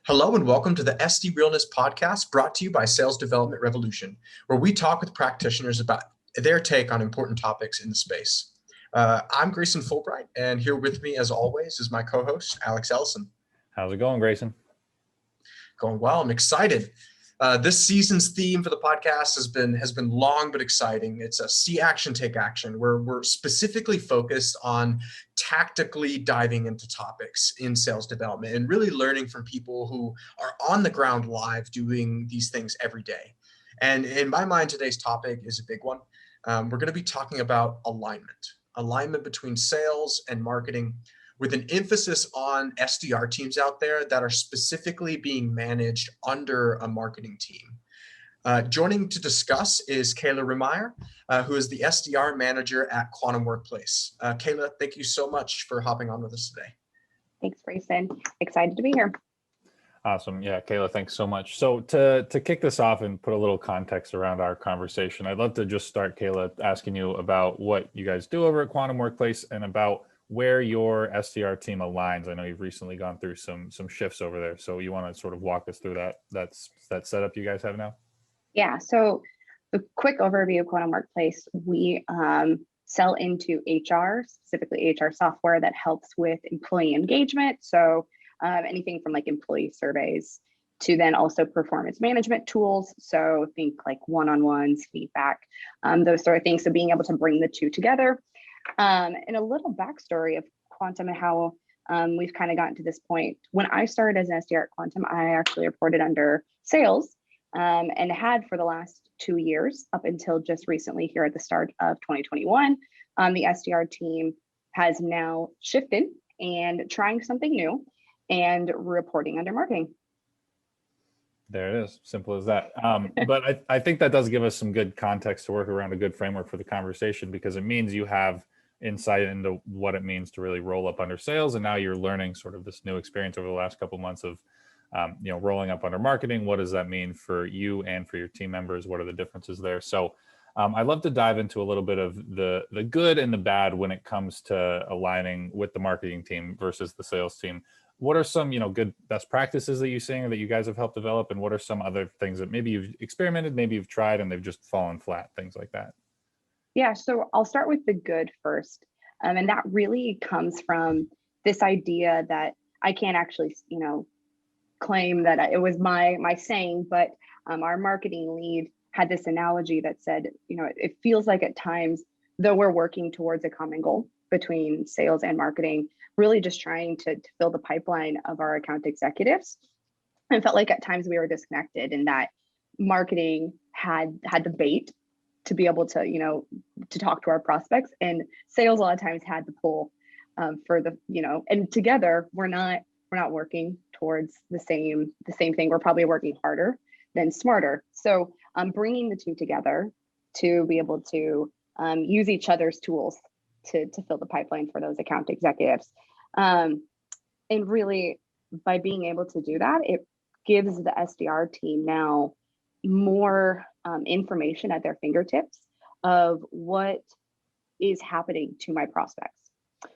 Hello and welcome to the SDRealness podcast brought to you by Sales Development Revolution, where we talk with practitioners about their take on important topics in the space. I'm Grayson Fulbright, and here with me, as always, is my co-host, Alex Ellison. How's it going, Grayson? Going well. I'm excited. This season's theme for the podcast has been long but exciting. It's a see action, take action, where we're specifically focused on tactically diving into topics in sales development and really learning from people who are on the ground live doing these things every day. And in my mind, today's topic is a big one. We're going to be talking about alignment between sales and marketing, with an emphasis on SDR teams out there that are specifically being managed under a marketing team. Joining to discuss is Kayla Rehmeier, who is the SDR manager at Quantum Workplace. Kayla, thank you so much for hopping on with us today. Thanks, Grayson. Excited to be here. Awesome. Yeah, Kayla, thanks so much. So to kick this off and put a little context around our conversation, I'd love to just start, Kayla, asking you about what you guys do over at Quantum Workplace and about where your SDR team aligns. I know you've recently gone through some shifts over there. So you want to sort of walk us through that setup you guys have now? Yeah, so the quick overview of Quantum Workplace, we sell into HR, specifically HR software that helps with employee engagement. So anything from like employee surveys to then also performance management tools. So think like one-on-ones, feedback, those sort of things. So being able to bring the two together. And a little backstory of Quantum and how we've kind of gotten to this point. When I started as an SDR at Quantum, I actually reported under sales and had for the last 2 years up until just recently here at the start of 2021. The SDR team has now shifted and trying something new and reporting under marketing. There it is, simple as that. But I think that does give us some good context to work around, a good framework for the conversation, because it means you have insight into what it means to really roll up under sales. And now you're learning sort of this new experience over the last couple of months of, rolling up under marketing. What does that mean for you and for your team members? What are the differences there? So I'd love to dive into a little bit of the good and the bad when it comes to aligning with the marketing team versus the sales team. What are some, good best practices that you're seeing or that you guys have helped develop? And what are some other things that maybe you've experimented, maybe you've tried and they've just fallen flat, things like that? Yeah, so I'll start with the good first. And that really comes from this idea that I can't actually, claim that it was my saying, but our marketing lead had this analogy that said, it feels like at times, though we're working towards a common goal between sales and marketing, really just trying to fill the pipeline of our account executives. And felt like at times we were disconnected and that marketing had the bait to be able to, to talk to our prospects, and sales a lot of times had the pull for the, and together we're not working towards the same thing. We're probably working harder than smarter. So bringing the two together to be able to use each other's tools to fill the pipeline for those account executives. And really by being able to do that, it gives the SDR team now more information at their fingertips of what is happening to my prospects.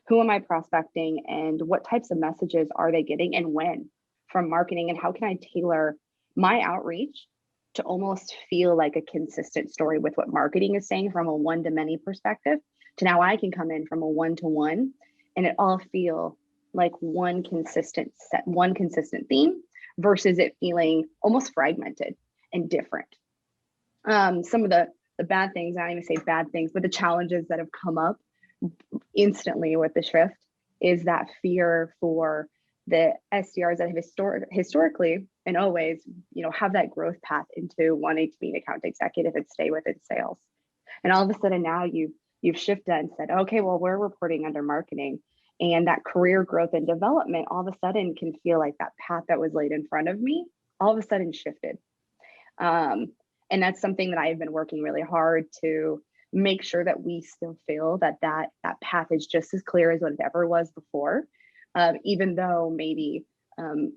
Who am I prospecting and what types of messages are they getting and when from marketing, and how can I tailor my outreach to almost feel like a consistent story with what marketing is saying from a one-to-many perspective, to now I can come in from a one-to-one and it all feel like one consistent theme versus it feeling almost fragmented and different. Some of the bad things, I don't even say bad things, but the challenges that have come up instantly with the shift is that fear for the SDRs that have historically and always, have that growth path into wanting to be an account executive and stay within sales. And all of a sudden now you've shifted and said, okay, well, we're reporting under marketing, and that career growth and development all of a sudden can feel like that path that was laid in front of me all of a sudden shifted. And that's something that I've been working really hard to make sure that we still feel that path is just as clear as what it ever was before, even though maybe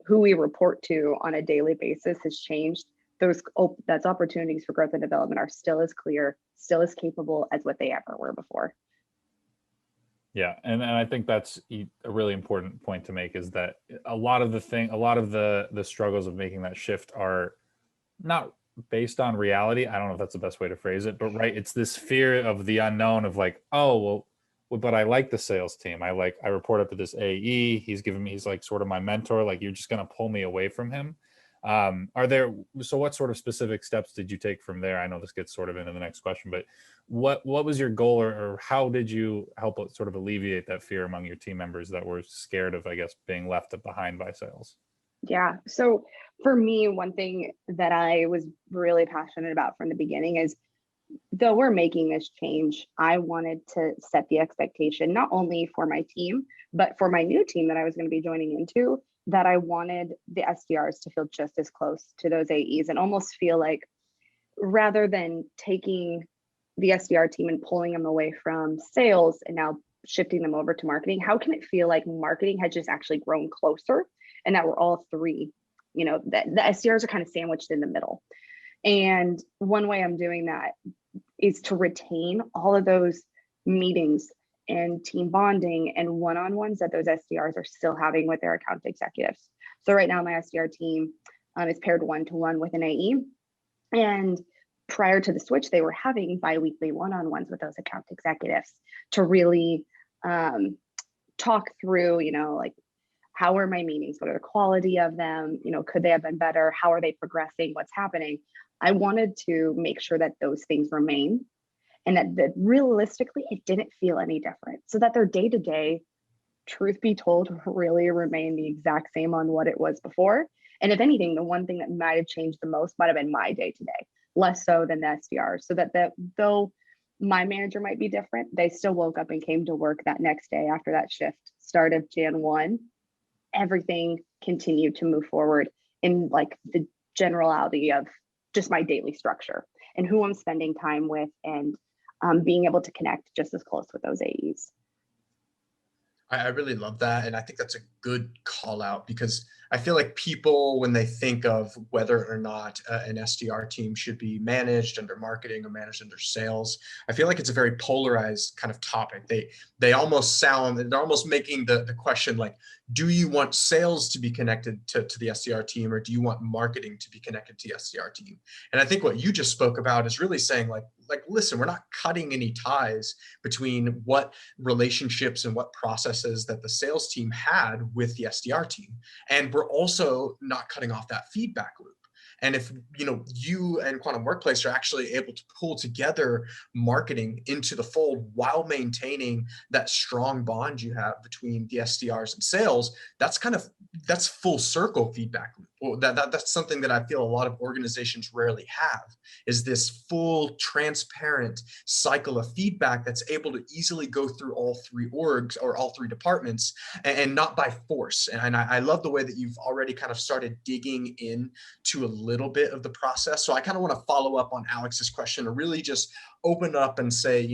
who we report to on a daily basis has changed. That's opportunities for growth and development are still as clear, still as capable as what they ever were before. Yeah, and I think that's a really important point to make, is that a lot of the struggles of making that shift are not based on reality. I don't know if that's the best way to phrase it, but right, it's this fear of the unknown of like, oh, well, but I like the sales team. I report up to this AE. He's like sort of my mentor. Like, you're just going to pull me away from him. So what sort of specific steps did you take from there? I know this gets sort of into the next question, but what was your goal, or how did you help sort of alleviate that fear among your team members that were scared of, I guess, being left behind by sales? Yeah. So for me, one thing that I was really passionate about from the beginning is, though we're making this change, I wanted to set the expectation, not only for my team, but for my new team that I was going to be joining into, that I wanted the SDRs to feel just as close to those AEs and almost feel like, rather than taking the SDR team and pulling them away from sales and now shifting them over to marketing, how can it feel like marketing had just actually grown closer and that we're all three, the SDRs are kind of sandwiched in the middle. And one way I'm doing that is to retain all of those meetings and team bonding and one-on-ones that those SDRs are still having with their account executives. So right now my SDR team is paired one-to-one with an AE. And prior to the switch, they were having bi-weekly one-on-ones with those account executives to really talk through, like, how are my meetings? What are the quality of them? Could they have been better? How are they progressing? What's happening? I wanted to make sure that those things remain, and that realistically, it didn't feel any different, so that their day-to-day, truth be told, really remained the exact same on what it was before. And if anything, the one thing that might have changed the most might have been my day-to-day, less so than the SDR. So that though my manager might be different, they still woke up and came to work that next day after that shift start of Jan 1. Everything continued to move forward in like the generality of just my daily structure and who I'm spending time with, and being able to connect just as close with those AEs. I really love that. And I think that's a good call out, because I feel like people, when they think of whether or not an SDR team should be managed under marketing or managed under sales, I feel like it's a very polarized kind of topic. They're almost making the question like, do you want sales to be connected to the SDR team, or do you want marketing to be connected to the SDR team? And I think what you just spoke about is really saying like, listen, we're not cutting any ties between what relationships and what processes that the sales team had with the SDR team. And we're also not cutting off that feedback loop. And if you and Quantum Workplace are actually able to pull together marketing into the fold while maintaining that strong bond you have between the SDRs and sales, that's full circle feedback loop. Well, that's something that I feel a lot of organizations rarely have, is this full transparent cycle of feedback that's able to easily go through all three orgs or all three departments, and not by force. And I love the way that you've already kind of started digging in to a little bit of the process. So I kind of want to follow up on Alex's question, and really just open up and say,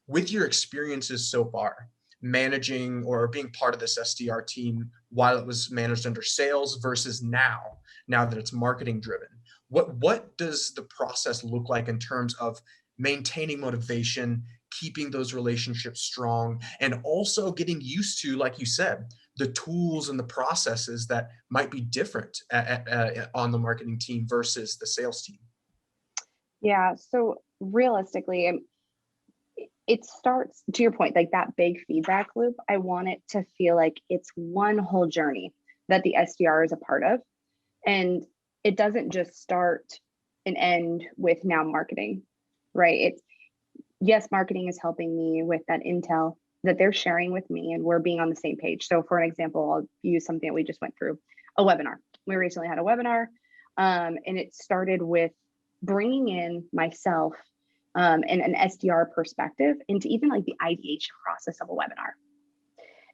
with your experiences so far, managing or being part of this SDR team while it was managed under sales versus now that it's marketing driven, what does the process look like in terms of maintaining motivation, keeping those relationships strong, and also getting used to, like you said, the tools and the processes that might be different on the marketing team versus the sales team? Yeah. So realistically, it starts, to your point, like that big feedback loop. I want it to feel like it's one whole journey that the SDR is a part of. And it doesn't just start and end with now marketing, right? It's, yes, marketing is helping me with that intel that they're sharing with me, and we're being on the same page. So for an example, I'll use something that we just went through, a webinar. We recently had a webinar, and it started with bringing in myself and an SDR perspective into even like the ideation process of a webinar,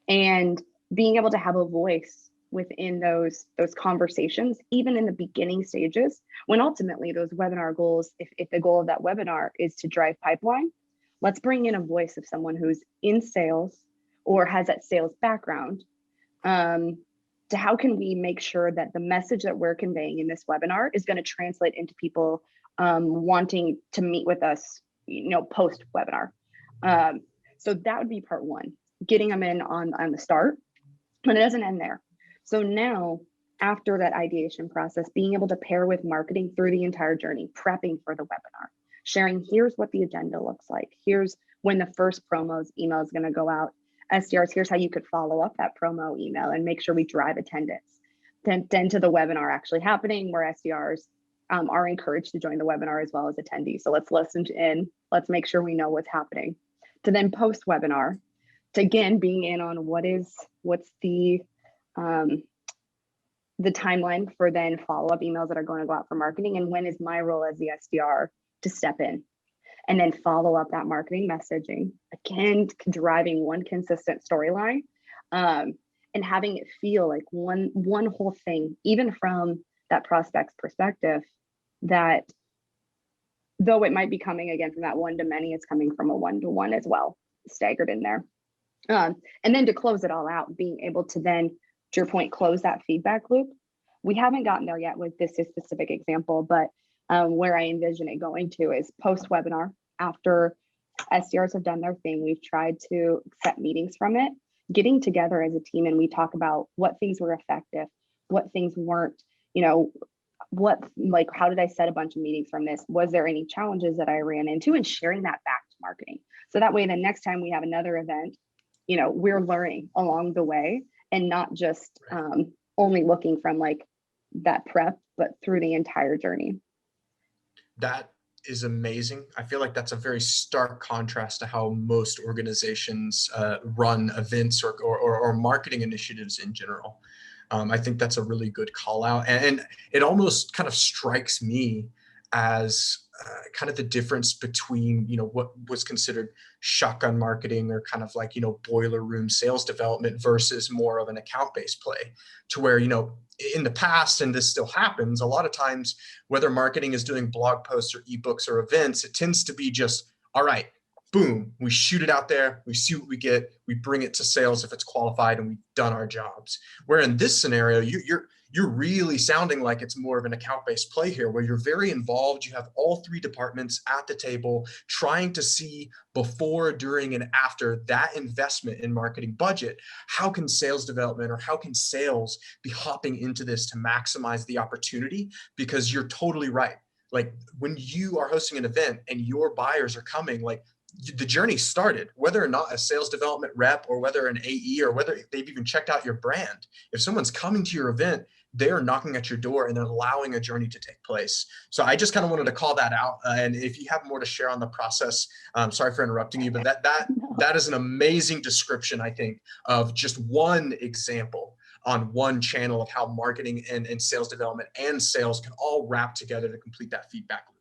and being able to have a voice within those conversations, even in the beginning stages, when ultimately those webinar goals, if the goal of that webinar is to drive pipeline, let's bring in a voice of someone who's in sales or has that sales background, to how can we make sure that the message that we're conveying in this webinar is going to translate into people wanting to meet with us, post webinar. So that would be part one. getting them in on the start, but it doesn't end there. So now, after that ideation process, being able to pair with marketing through the entire journey, prepping for the webinar, sharing, here's what the agenda looks like. Here's when the first email is going to go out. SDRs, here's how you could follow up that promo email and make sure we drive attendance. Then to the webinar actually happening, where SDRs are encouraged to join the webinar as well as attendees. So let's listen in, let's make sure we know what's happening. To then post webinar, to again being in on what's the timeline for then follow-up emails that are going to go out for marketing, and when is my role as the SDR to step in and then follow up that marketing messaging, again driving one consistent storyline, and having it feel like one whole thing, even from that prospect's perspective, that though it might be coming again from that one to many, it's coming from a one-to-one as well, staggered in there. And then to close it all out, being able to then, to your point, close that feedback loop. We haven't gotten there yet with this specific example, but where I envision it going to is post-webinar, after SDRs have done their thing, we've tried to set meetings from it, getting together as a team, and we talk about what things were effective, what things weren't, how did I set a bunch of meetings from this? Was there any challenges that I ran into, and sharing that back to marketing. So that way, the next time we have another event, we're learning along the way and not just only looking from like that prep, but through the entire journey. That is amazing. I feel like that's a very stark contrast to how most organizations run events or marketing initiatives in general. I think that's a really good call out. And it almost kind of strikes me as kind of the difference between, what was considered shotgun marketing or kind of like, boiler room sales development versus more of an account-based play, to where, in the past, and this still happens, a lot of times, whether marketing is doing blog posts or ebooks or events, it tends to be just, all right, boom, we shoot it out there, we see what we get, we bring it to sales if it's qualified, and we've done our jobs. Where in this scenario, you're really sounding like it's more of an account-based play here, where you're very involved. You have all three departments at the table trying to see before, during, and after that investment in marketing budget, how can sales development or how can sales be hopping into this to maximize the opportunity? Because you're totally right. Like when you are hosting an event and your buyers are coming, like the journey started, whether or not a sales development rep or whether an AE or whether they've even checked out your brand. If someone's coming to your event, they're knocking at your door and then allowing a journey to take place. So I just kind of wanted to call that out. And if you have more to share on the process, sorry for interrupting you, but that is an amazing description, I think, of just one example on one channel of how marketing and sales development and sales can all wrap together to complete that feedback loop.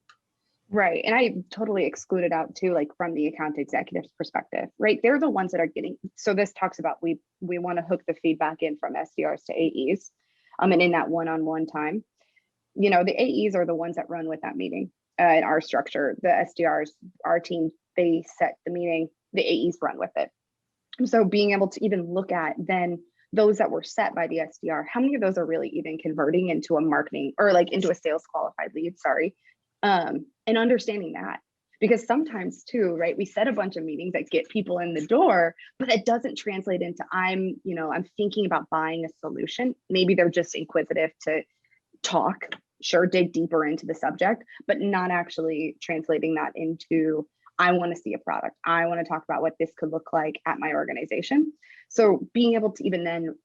Right. And I totally excluded out too, like from the account executive's perspective, right? They're the ones that are getting, so this talks about, we want to hook the feedback in from SDRs to AEs. And in that one-on-one time, the AEs are the ones that run with that meeting in our structure. The SDRs, our team, they set the meeting, the AEs run with it. So being able to even look at then those that were set by the SDR, how many of those are really even converting into a marketing or like into a sales qualified lead, and understanding that. Because sometimes too, right, we set a bunch of meetings that get people in the door, but it doesn't translate into I'm thinking about buying a solution. Maybe they're just inquisitive to talk, dig deeper into the subject, but not actually translating that into I want to see a product. I want to talk about what this could look like at my organization. So being able to even then,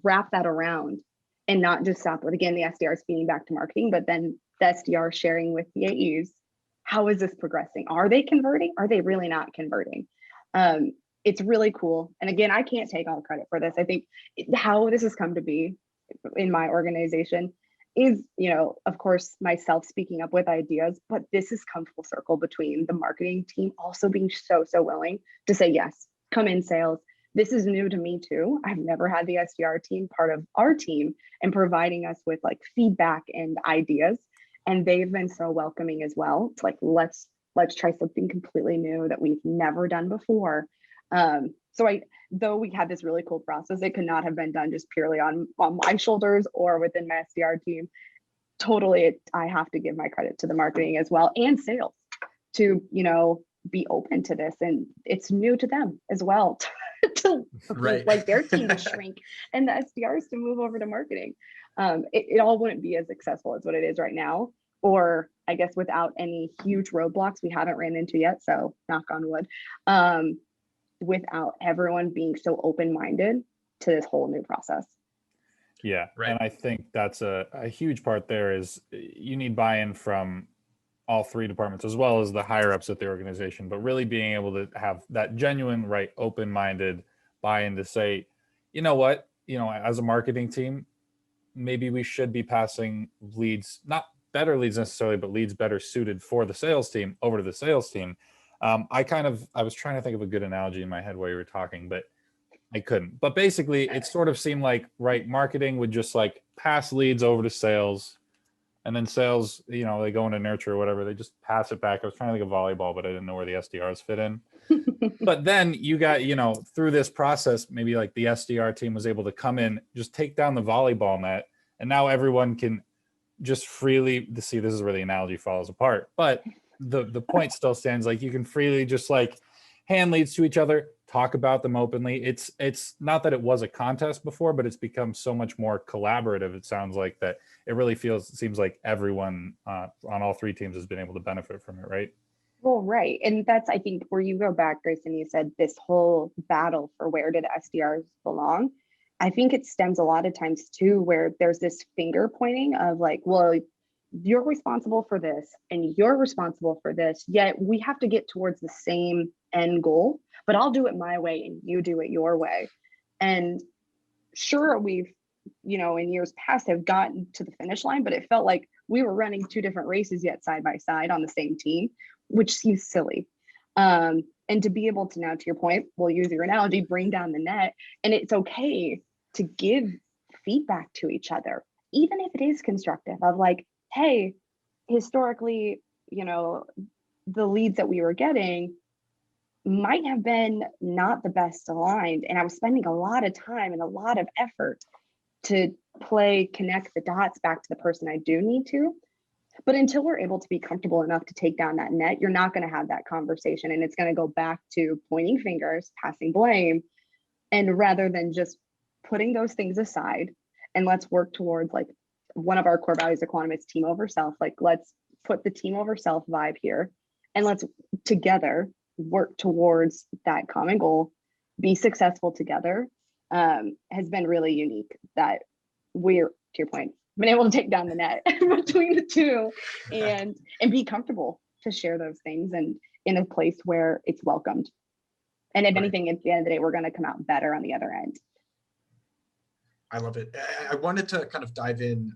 wrap that around and not just stop with, again, the SDRs feeding back to marketing, but then the SDR sharing with the AEs, how is this progressing? Are they converting? Are they really not converting? It's really cool. And again, I can't take all credit for this. I think how this has come to be in my organization is, of course, myself speaking up with ideas, but this has come full circle between the marketing team also being so willing to say, yes, come in sales. This is new to me too. I've never had the SDR team part of our team and providing us with like feedback and ideas. And they've been so welcoming as well. It's like, let's try something completely new that we've never done before. So though we had this really cool process, it could not have been done just purely on my shoulders or within my SDR team. Totally, I have to give my credit to the marketing as well and sales to, be open to this. And it's new to them as well to Right. like their team to shrink and the SDRs to move over to marketing. It all wouldn't be as successful as what it is right now, or I guess without any huge roadblocks we haven't ran into yet. So knock on wood, without everyone being so open-minded to this whole new process. Yeah. Right. And I think that's a huge part there is you need buy-in from all three departments as well as the higher ups at the organization, but really being able to have that genuine, right, open-minded buy-in to say, you know what, as a marketing team, maybe we should be passing leads, not better leads necessarily, but leads better suited for the sales team over to the sales team. I was trying to think of a good analogy in my head while you were talking, but I couldn't. But basically, it sort of seemed like, right, marketing would just like pass leads over to sales, and then sales, they go into nurture or whatever. They just pass it back. I was trying to think of volleyball, but I didn't know where the SDRs fit in. But then you got, through this process, maybe like the SDR team was able to come in, just take down the volleyball net. And now everyone can just freely see, this is where the analogy falls apart. But the point still stands, like you can freely just like hand leads to each other, talk about them openly. It's not that it was a contest before, but it's become so much more collaborative. It sounds like that it really seems like everyone on all three teams has been able to benefit from it, right? Well, right. And that's, I think, where you go back, Grayson, you said this whole battle for where did SDRs belong. I think it stems a lot of times too, where there's this finger pointing of like, well, you're responsible for this and you're responsible for this, yet we have to get towards the same end goal, but I'll do it my way and you do it your way. And sure, we've, in years past have gotten to the finish line, but it felt like we were running two different races yet side by side on the same team, which seems silly. And to be able to now, to your point, we'll use your analogy, bring down the net, and it's okay to give feedback to each other, even if it is constructive of like, hey, historically, the leads that we were getting might have been not the best aligned. And I was spending a lot of time and a lot of effort to connect the dots back to the person I do need to. But until we're able to be comfortable enough to take down that net, you're not going to have that conversation. And it's going to go back to pointing fingers, passing blame. And rather than just putting those things aside, and let's work towards like one of our core values at Quantum is team over self. Like, let's put the team over self vibe here and let's together work towards that common goal, be successful together, has been really unique that we're, to your point, been able to take down the net between the two and be comfortable to share those things and in a place where it's welcomed. And if anything, at the end of the day, we're going to come out better on the other end. I love it. I wanted to kind of dive in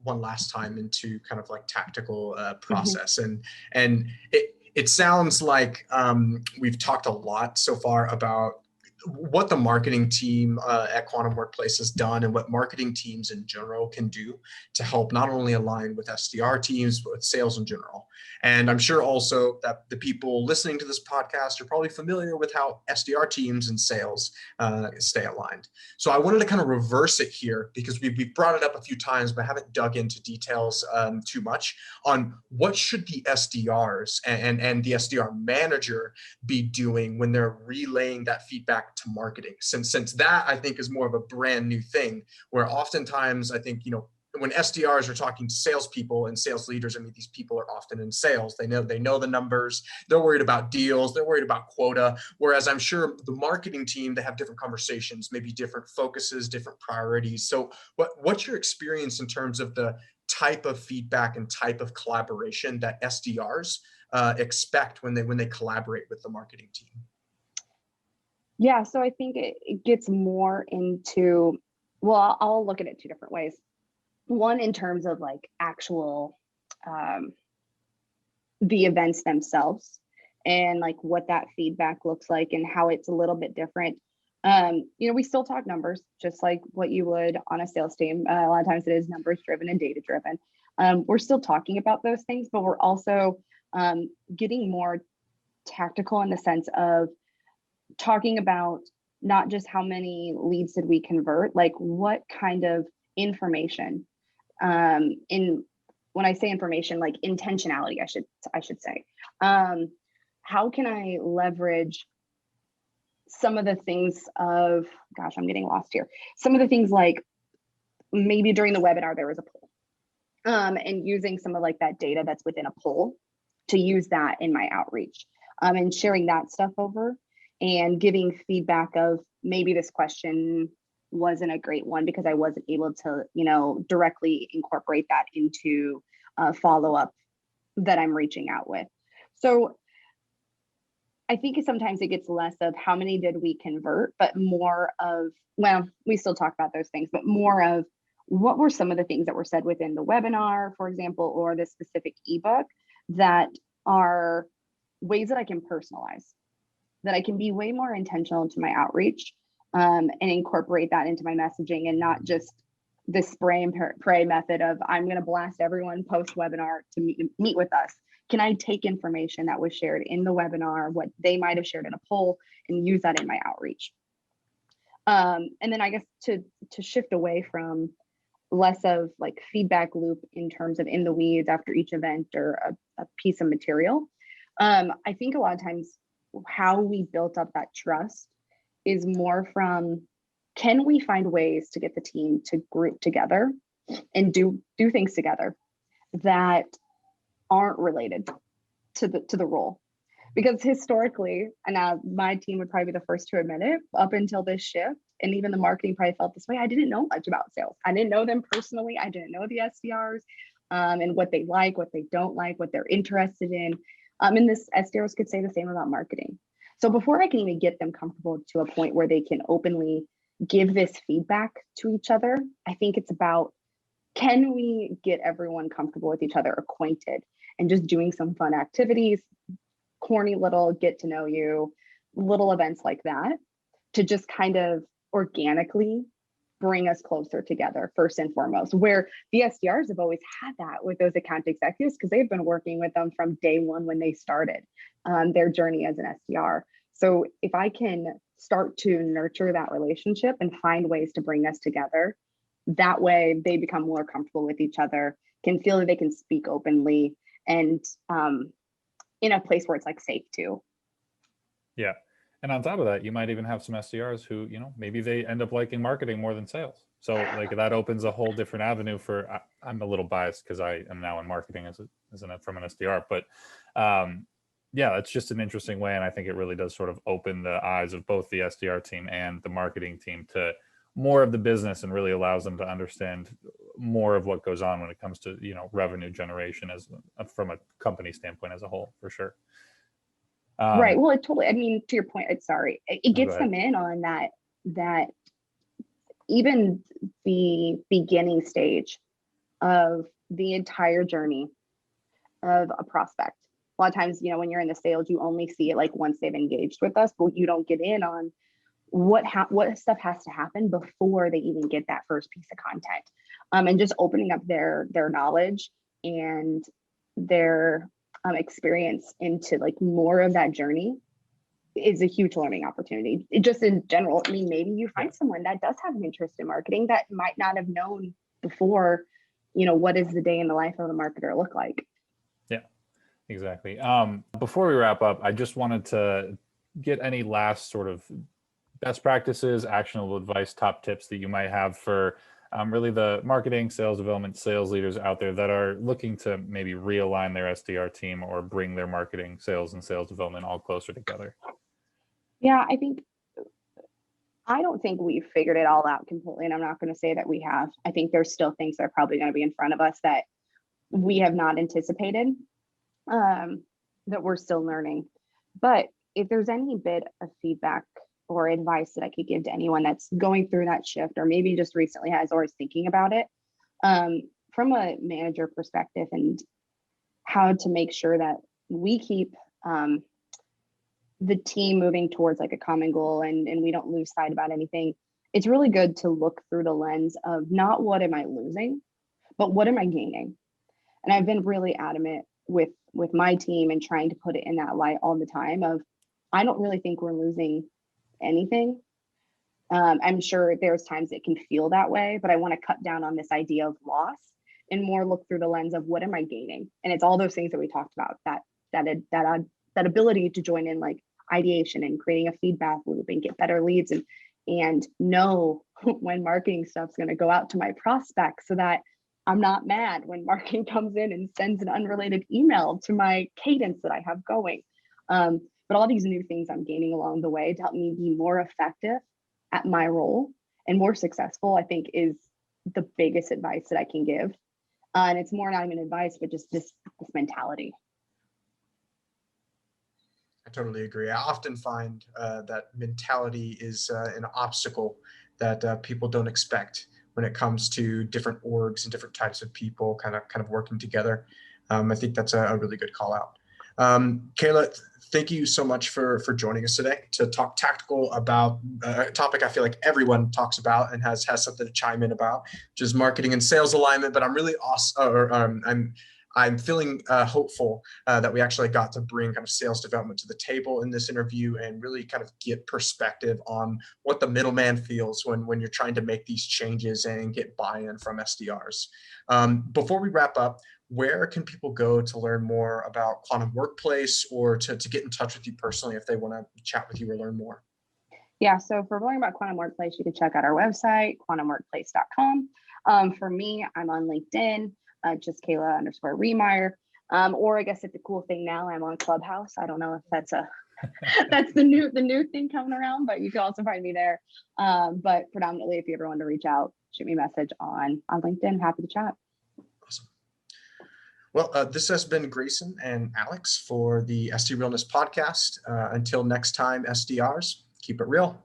one last time into kind of like tactical process. And it sounds like we've talked a lot so far about what the marketing team at Quantum Workplace has done and what marketing teams in general can do to help not only align with SDR teams, but with sales in general. And I'm sure also that the people listening to this podcast are probably familiar with how SDR teams and sales stay aligned. So I wanted to kind of reverse it here because we've brought it up a few times, but haven't dug into details too much on what should the SDRs and the SDR manager be doing when they're relaying that feedback to marketing. Since that I think is more of a brand new thing where oftentimes I think, when SDRs are talking to salespeople and sales leaders, I mean, these people are often in sales. They know the numbers. They're worried about deals. They're worried about quota. Whereas I'm sure the marketing team, they have different conversations, maybe different focuses, different priorities. So what's your experience in terms of the type of feedback and type of collaboration that SDRs expect when they collaborate with the marketing team? Yeah, so I think it gets more into, well, I'll look at it two different ways. One, in terms of like actual, the events themselves and like what that feedback looks like and how it's a little bit different. We still talk numbers just like what you would on a sales team. A lot of times it is numbers driven and data driven. We're still talking about those things, but we're also getting more tactical in the sense of talking about not just how many leads did we convert, like what kind of information when I say information, like intentionality, I should say, how can I leverage some of the things of, gosh, I'm getting lost here. Some of the things like maybe during the webinar, there was a poll, and using some of like that data that's within a poll to use that in my outreach, and sharing that stuff over and giving feedback of maybe this question wasn't a great one because I wasn't able to, directly incorporate that into a follow-up that I'm reaching out with. So I think sometimes it gets less of how many did we convert, but more of, well, we still talk about those things, but more of what were some of the things that were said within the webinar, for example, or the specific ebook that are ways that I can personalize, that I can be way more intentional to my outreach, and incorporate that into my messaging, and not just the spray and pray method of I'm going to blast everyone post webinar to meet with us. Can I take information that was shared in the webinar, what they might have shared in a poll, and use that in my outreach? And then I guess to shift away from less of like feedback loop in terms of in the weeds after each event or a piece of material. I think a lot of times how we built up that trust is more from, can we find ways to get the team to group together and do things together that aren't related to the role? Because historically, and now my team would probably be the first to admit it, up until this shift, and even the marketing probably felt this way, I didn't know much about sales. I didn't know them personally. I didn't know the SDRs, and what they like, what they don't like, what they're interested in. And this SDRs could say the same about marketing. So before I can even get them comfortable to a point where they can openly give this feedback to each other, I think it's about, can we get everyone comfortable with each other, acquainted, and just doing some fun activities, corny little get to know you, little events like that, to just kind of organically bring us closer together first and foremost, where the SDRs have always had that with those account executives because they've been working with them from day one when they started their journey as an SDR. So if I can start to nurture that relationship and find ways to bring us together, that way they become more comfortable with each other, can feel that they can speak openly, and in a place where it's like safe too. Yeah. And on top of that, you might even have some SDRs who, maybe they end up liking marketing more than sales. So like that opens a whole different avenue for, I'm a little biased because I am now in marketing from an SDR, but yeah, it's just an interesting way. And I think it really does sort of open the eyes of both the SDR team and the marketing team to more of the business, and really allows them to understand more of what goes on when it comes to, revenue generation from a company standpoint as a whole, for sure. Right. Well, it totally, I mean, to your point, it gets them in on that even the beginning stage of the entire journey of a prospect. A lot of times, when you're in the sales, you only see it like once they've engaged with us, but you don't get in on what stuff has to happen before they even get that first piece of content. And just opening up their knowledge and their experience into like more of that journey is a huge learning opportunity. Just in general, I mean, maybe you find someone that does have an interest in marketing that might not have known before, what does the day in the life of a marketer look like? Yeah, exactly. Before we wrap up, I just wanted to get any last sort of best practices, actionable advice, top tips that you might have for really the marketing, sales development, sales leaders out there that are looking to maybe realign their SDR team or bring their marketing, sales, and sales development all closer together. Yeah, I don't think we've figured it all out completely, and I'm not going to say that we have. I think there's still things that are probably going to be in front of us that we have not anticipated, that we're still learning. But if there's any bit of feedback or advice that I could give to anyone that's going through that shift, or maybe just recently has or is thinking about it, from a manager perspective, and how to make sure that we keep the team moving towards like a common goal, and we don't lose sight about anything. It's really good to look through the lens of not what am I losing, but what am I gaining? And I've been really adamant with my team and trying to put it in that light all the time of, I don't really think we're losing anything. I'm sure there's times it can feel that way, but I want to cut down on this idea of loss and more look through the lens of what am I gaining? And it's all those things that we talked about, that ability to join in, like, ideation and creating a feedback loop and get better leads and know when marketing stuff's going to go out to my prospects so that I'm not mad when marketing comes in and sends an unrelated email to my cadence that I have going. But all these new things I'm gaining along the way to help me be more effective at my role and more successful, I think is the biggest advice that I can give. And it's more not even advice, but just this mentality. I totally agree. I often find that mentality is an obstacle that people don't expect when it comes to different orgs and different types of people kind of working together. I think that's a really good call out. Kayla, thank you so much for joining us today to talk tactical about a topic I feel like everyone talks about and has something to chime in about, which is marketing and sales alignment. But I'm really I'm feeling hopeful that we actually got to bring kind of sales development to the table in this interview and really kind of get perspective on what the middleman feels when you're trying to make these changes and get buy-in from SDRs. Before we wrap up, where can people go to learn more about Quantum Workplace or to get in touch with you personally if they want to chat with you or learn more? Yeah, so for learning about Quantum Workplace, you can check out our website, quantumworkplace.com. For me, I'm on LinkedIn, just Kayla _Rehmeier. Or I guess it's a cool thing now, I'm on Clubhouse. I don't know if that's that's the new thing coming around, but you can also find me there. But predominantly, if you ever want to reach out, shoot me a message on LinkedIn. Happy to chat. Awesome. Well, this has been Grayson and Alex for the SDRealness podcast. Until next time, SDRs, keep it real.